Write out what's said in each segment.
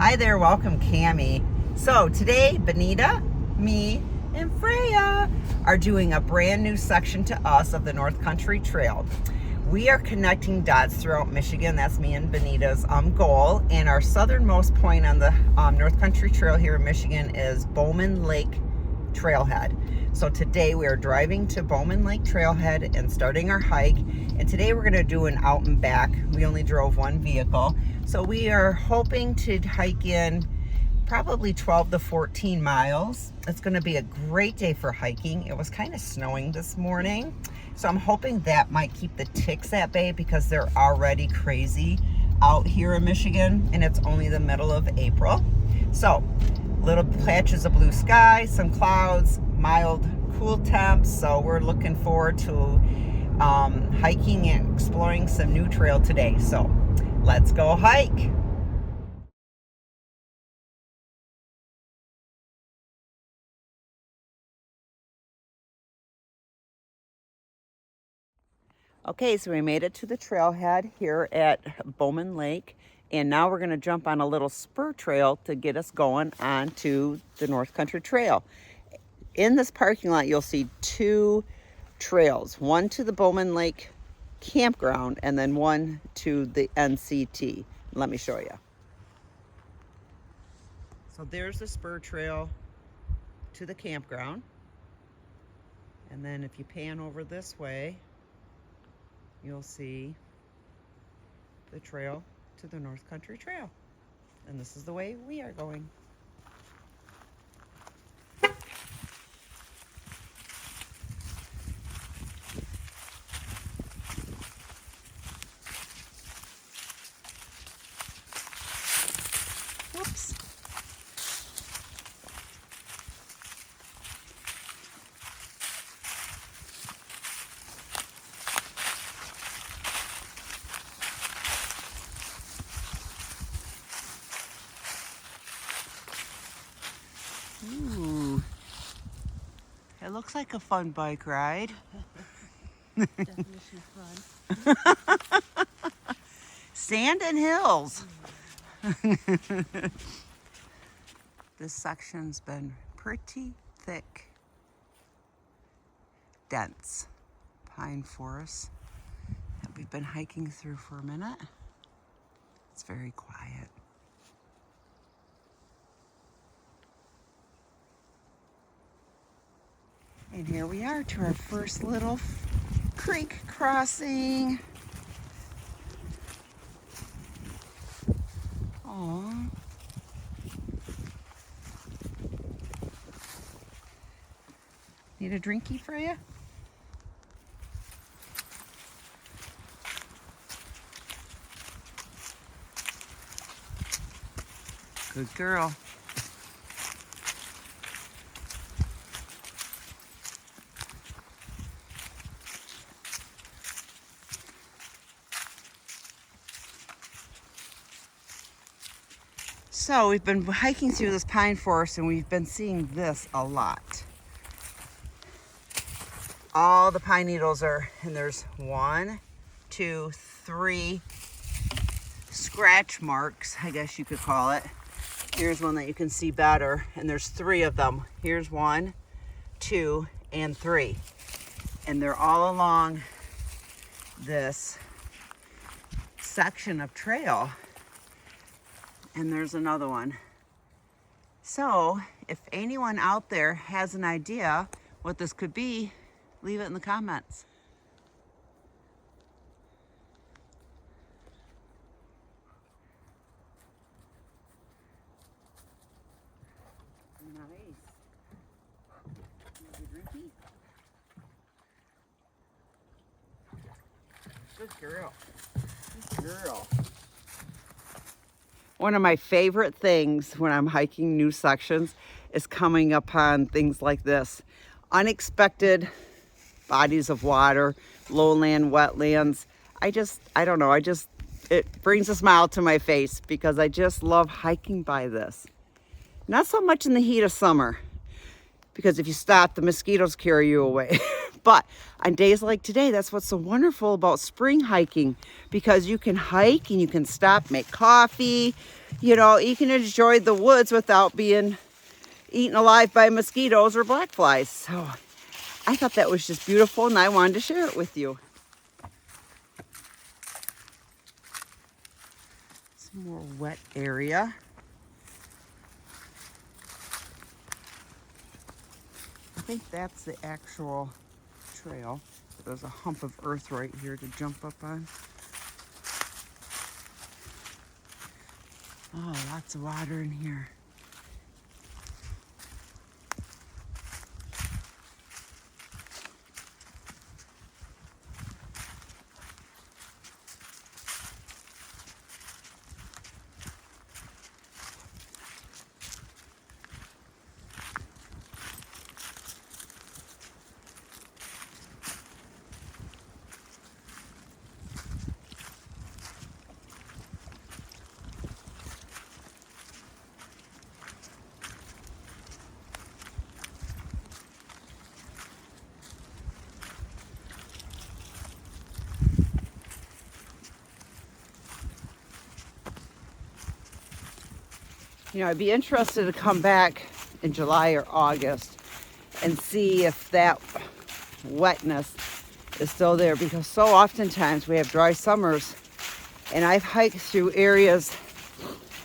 Hi there, welcome Kamie. So today, Benita, me, and Freya are doing a brand new section to us of the North Country Trail. We are connecting dots throughout Michigan. That's me and Benita's goal. And our southernmost point on the North Country Trail here in Michigan is Bowman Lake Trailhead. So today we are driving to Bowman Lake Trailhead and starting our hike. And today we're gonna do an out and back. We only drove one vehicle. So we are hoping to hike in probably 12 to 14 miles. It's gonna be a great day for hiking. It was kind of snowing this morning. So I'm hoping that might keep the ticks at bay because they're already crazy out here in Michigan and it's only the middle of April. So little patches of blue sky, some clouds, mild cool temps. So we're looking forward to hiking and exploring some new trail today. So let's go hike. Okay, so we made it to the trailhead here at Bowman Lake, and now we're going to jump on a little spur trail to get us going onto the North Country Trail. In this parking lot, you'll see two trails, one to the Bowman Lake campground and then one to the NCT. Let me show you. So there's the spur trail to the campground, and then if you pan over this way, you'll see the trail to the North Country Trail. And this is the way we are going. Whoops. Ooh, it looks like a fun bike ride. Definition of fun. Sand and hills. This section's been pretty thick, dense pine forest that we've been hiking through for a minute. It's very quiet. And here we are to our first little creek crossing. Aww. Need a drinky for you? Good girl. So we've been hiking through this pine forest and we've been seeing this a lot. All the pine needles are, and there's 1, 2, 3 scratch marks, I guess you could call it. Here's one that you can see better, and there's 3 of them. Here's 1, 2, and 3. And they're all along this section of trail. And there's another one. So if anyone out there has an idea what this could be, leave it in the comments. Nice. Good girl. Good girl. One of my favorite things when I'm hiking new sections is coming upon things like this. Unexpected bodies of water, lowland, wetlands. I don't know, it brings a smile to my face because I just love hiking by this. Not so much in the heat of summer, because if you stop, the mosquitoes carry you away. But on days like today, that's what's so wonderful about spring hiking, because you can hike and you can stop, make coffee, you can enjoy the woods without being eaten alive by mosquitoes or black flies. So I thought that was just beautiful, and I wanted to share it with you. Some more wet area. I think that's the actual trail. There's a hump of earth right here to jump up on. Oh, lots of water in here. I'd be interested to come back in July or August and see if that wetness is still there, because so oftentimes we have dry summers, and I've hiked through areas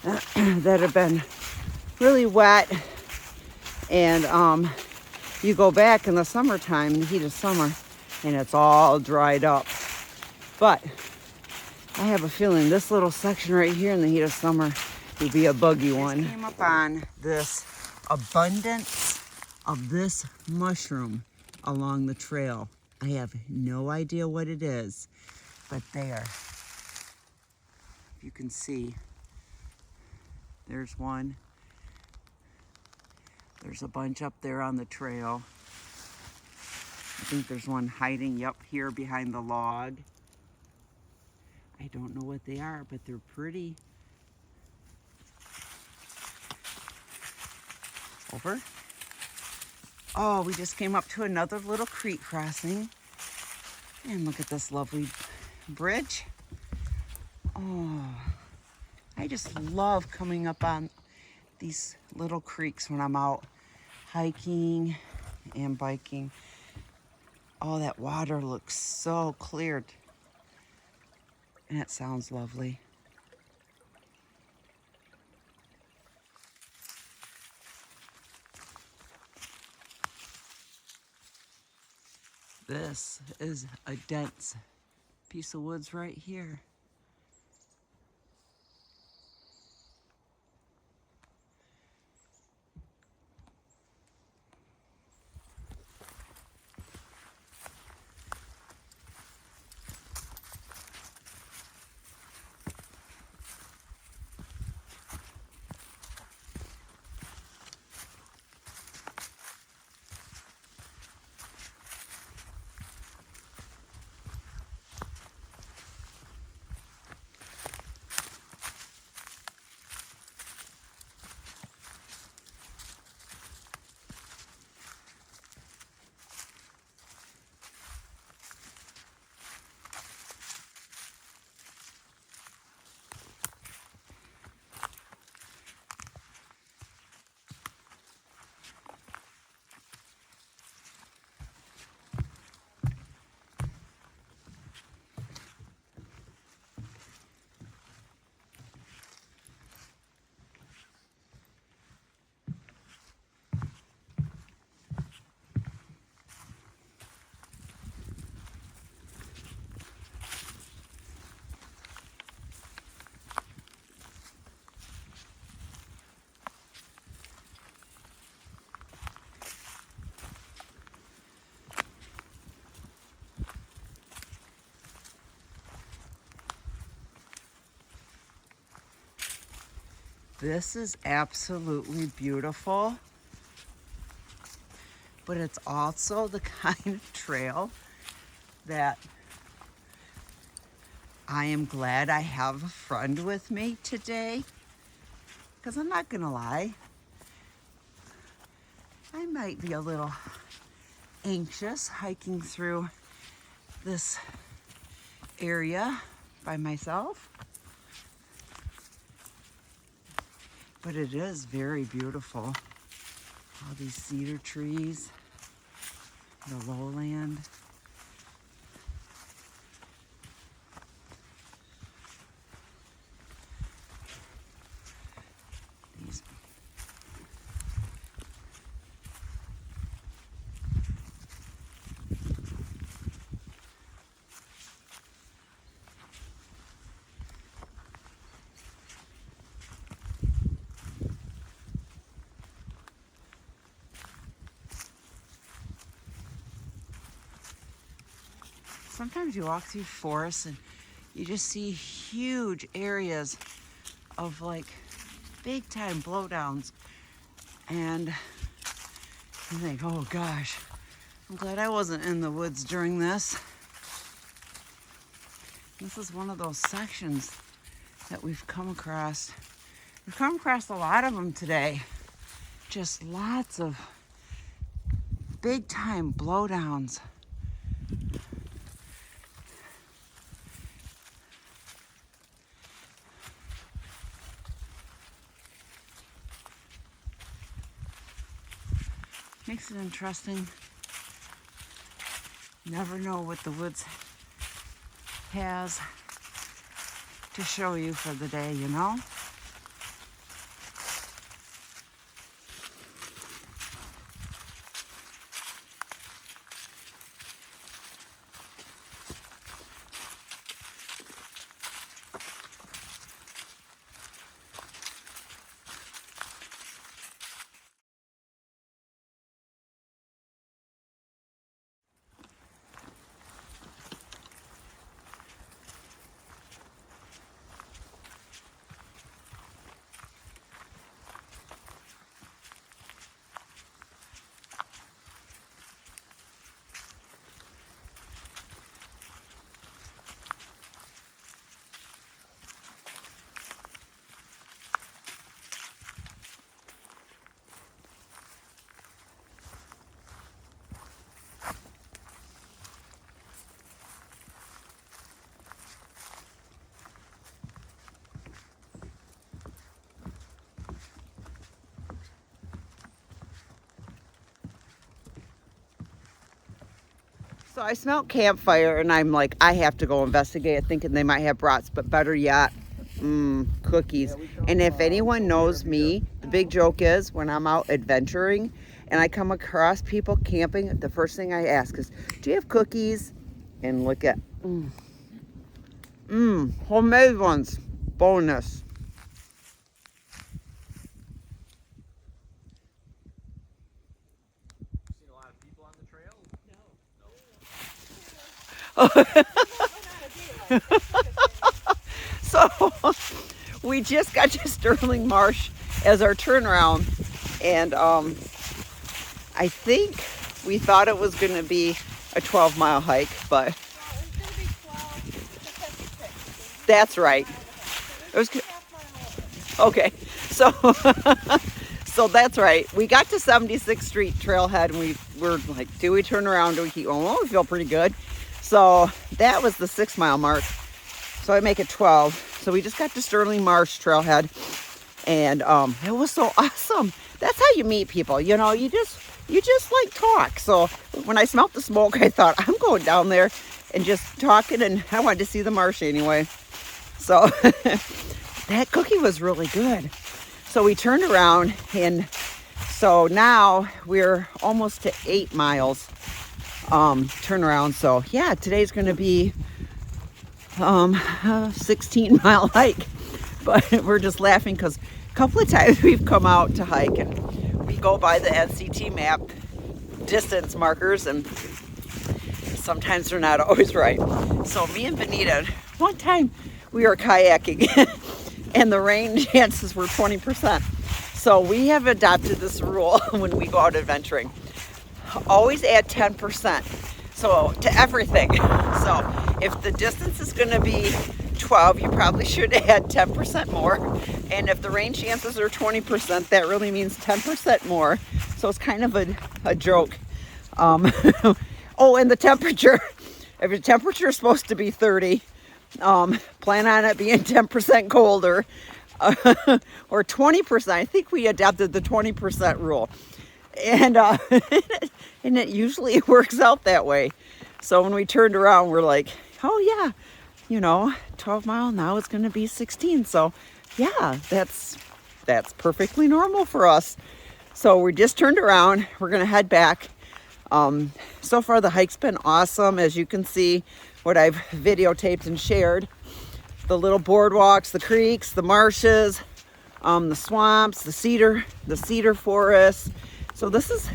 that have been really wet, and you go back in the summertime, in the heat of summer, and it's all dried up. But I have a feeling this little section right here in the heat of summer will be a buggy one. I came up on this abundance of this mushroom along the trail. I have no idea what it is, but there, you can see, there's one. There's a bunch up there on the trail. I think there's one hiding up here behind the log. I don't know what they are, but they're pretty. Over. Oh, we just came up to another little creek crossing. And look at this lovely bridge. Oh, I just love coming up on these little creeks when I'm out hiking and biking. Oh, that water looks so clear. And it sounds lovely. This is a dense piece of woods right here. This is absolutely beautiful, but it's also the kind of trail that I am glad I have a friend with me today, because I'm not gonna lie, I might be a little anxious hiking through this area by myself. but it is very beautiful. All these cedar trees, the lowland. These sometimes you walk through forests and you just see huge areas of like big time blowdowns, and you think, oh gosh, I'm glad I wasn't in the woods during this. This is one of those sections that we've come across. We've come across a lot of them today. Just lots of big time blowdowns. Makes it interesting. Never know what the woods has to show you for the day, you know? So I smelled campfire and I'm like, I have to go investigate, thinking they might have brats, but better yet, cookies. And if anyone knows me, the big joke is when I'm out adventuring and I come across people camping, the first thing I ask is, do you have cookies? And look at, homemade ones, bonus. So we just got to Sterling Marsh as our turnaround, and I think we thought it was going to be a 12-mile hike, but that's right. It was okay. So so that's right. We got to 76th Street Trailhead, and we were like, do we turn around? Do we keep going? Well, we feel pretty good. So that was the 6-mile mark. So I make it 12. So we just got to Sterling Marsh Trailhead, and it was so awesome. That's how you meet people, you know. You just like talk. So when I smelled the smoke, I thought, I'm going down there and just talking, and I wanted to see the marsh anyway. So that cookie was really good. So we turned around, and so now we're almost to 8 miles turnaround. So yeah, today's going to be a 16-mile hike, but we're just laughing because a couple of times we've come out to hike and we go by the NCT map distance markers, and sometimes they're not always right. So me and Benita, one time we were kayaking and the rain chances were 20%. So we have adopted this rule when we go out adventuring. Always add 10%. So to everything. So if the distance is going to be 12, you probably should add 10% more. And if the rain chances are 20%, that really means 10% more. So it's kind of a joke. Oh, and the temperature. If the temperature is supposed to be 30, plan on it being 10% colder. or 20%. I think we adopted the 20% rule. And, and it usually works out that way. So when we turned around, we're like, oh yeah, 12 mile now it's going to be 16. So yeah, that's perfectly normal for us. So we just turned around. We're going to head back. So far the hike's been awesome. As you can see, what I've videotaped and shared, the little boardwalks, the creeks, the marshes, the swamps, the cedar forest. So this has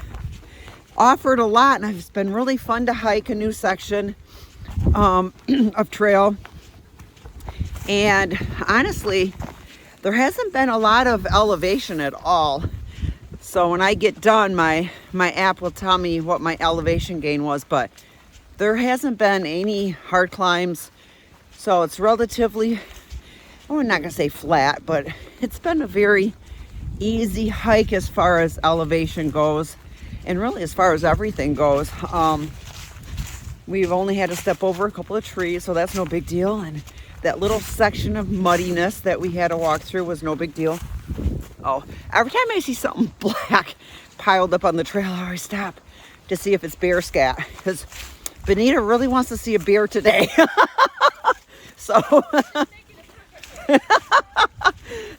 offered a lot, and it's been really fun to hike a new section of trail. And honestly, there hasn't been a lot of elevation at all. So when I get done, my app will tell me what my elevation gain was, but there hasn't been any hard climbs. So it's relatively, I'm not gonna say flat, but it's been a very easy hike as far as elevation goes, and really as far as everything goes. We've only had to step over a couple of trees, so that's no big deal. And that little section of muddiness that we had to walk through was no big deal. Oh, every time I see something black piled up on the trail, I always stop to see if it's bear scat, because Benita really wants to see a bear today. So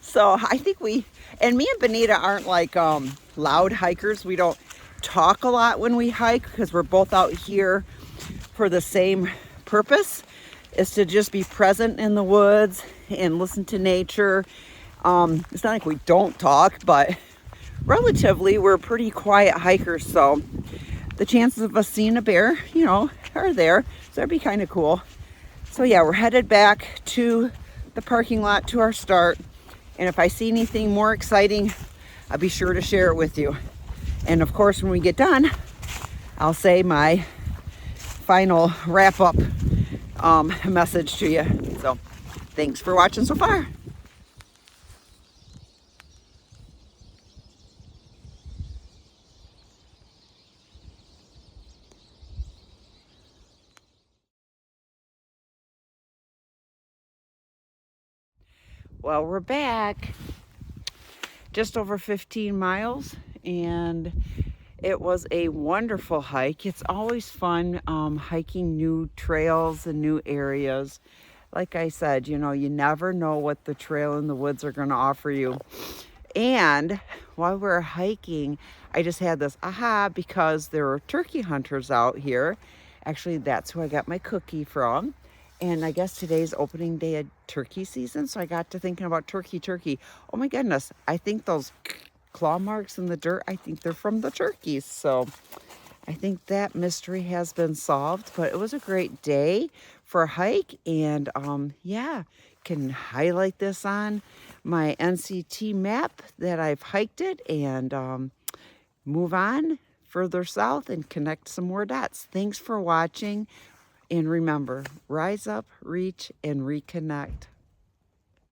so I think me and Benita aren't like loud hikers. We don't talk a lot when we hike, because we're both out here for the same purpose, is to just be present in the woods and listen to nature. It's not like we don't talk, but relatively we're pretty quiet hikers, so the chances of us seeing a bear, are there. So that'd be kind of cool. So yeah, we're headed back to the parking lot to our start. And if I see anything more exciting, I'll be sure to share it with you. And of course, when we get done, I'll say my final wrap up message to you. So thanks for watching so far. Well, we're back. Just over 15 miles, and it was a wonderful hike. It's always fun hiking new trails and new areas. Like I said, you never know what the trail in the woods are going to offer you. And while we're hiking, I just had this aha, because there were turkey hunters out here. Actually, that's who I got my cookie from. And I guess today's opening day of turkey season, so I got to thinking about turkey. Oh my goodness, I think those claw marks in the dirt, I think they're from the turkeys. So I think that mystery has been solved. But it was a great day for a hike, and yeah, can highlight this on my NCT map that I've hiked it, and move on further south and connect some more dots. Thanks for watching. And remember, rise up, reach, and reconnect.